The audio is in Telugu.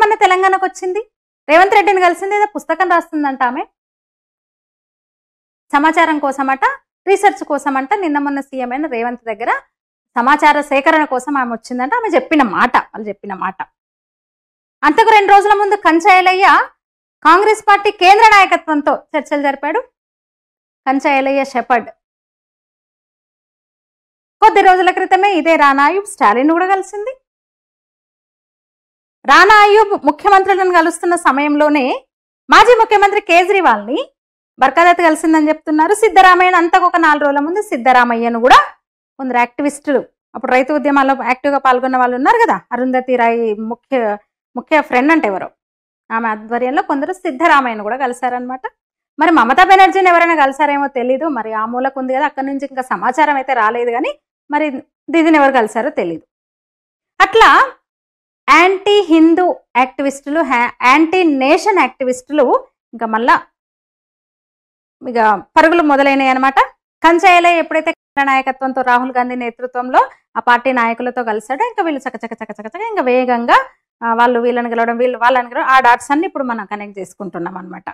మొన్న తెలంగాణకు వచ్చింది? రేవంత్ రెడ్డిని కలిసింది, ఏదో పుస్తకం రాస్తుందంట ఆమె, సమాచారం కోసమట, రీసెర్చ్ కోసమంట. నిన్న మొన్న సీఎం అయిన రేవంత్ దగ్గర సమాచార సేకరణ కోసం ఆమె వచ్చిందంట. ఆమె చెప్పిన మాట, వాళ్ళు చెప్పిన మాట. అంతకు 2 రోజుల ముందు కంచైలయ్య కాంగ్రెస్ పార్టీ కేంద్ర నాయకత్వంతో చర్చలు జరిపాడు. కంచైలయ్య షెపర్డ్ కొద్ది రోజుల క్రితమే ఇదే రానా అయూబ్ స్టాలిన్ కూడా కలిసింది. రానా అయూబ్ ముఖ్యమంత్రులను కలుస్తున్న సమయంలోనే మాజీ ముఖ్యమంత్రి కేజ్రీవాల్ని బర్కాదత్ కలిసిందని చెప్తున్నారు. సిద్ధరామయ్యను అంతకు ఒక 4 రోజుల ముందు సిద్ధరామయ్యను కూడా కొందరు యాక్టివిస్టులు, అప్పుడు రైతు ఉద్యమాల్లో యాక్టివ్గా పాల్గొన్న వాళ్ళు ఉన్నారు కదా, అరుంధతి రాయ్ ముఖ్య ఫ్రెండ్ అంటే ఎవరో, ఆమె ఆధ్వర్యంలో కొందరు సిద్ధరామయ్యను కూడా కలిశారనమాట. మరి మమతా బెనర్జీని ఎవరైనా కలిసారేమో తెలీదు, మరి ఆ మూలకు ఉంది కదా, అక్కడి నుంచి ఇంకా సమాచారం అయితే రాలేదు. కానీ మరి దీదిని ఎవరు కలిసారో తెలీదు. అట్లా యాంటీ హిందూ యాక్టివిస్టులు, యాంటీ నేషన్ యాక్టివిస్టులు ఇంకా మళ్ళా ఇక పరుగులు మొదలైనవి అనమాట. కంచైలయ్య ఎప్పుడైతే కేంద్ర నాయకత్వంతో రాహుల్ గాంధీ నేతృత్వంలో ఆ పార్టీ నాయకులతో కలిసాడో ఇంకా వీళ్ళు చకచక ఇంకా వేగంగా వాళ్ళు వీళ్ళని గెలవడం, వీళ్ళు వాళ్ళని గెలవడం, ఆ డాట్స్ అన్ని ఇప్పుడు మనం కనెక్ట్ చేసుకుంటున్నాం అనమాట.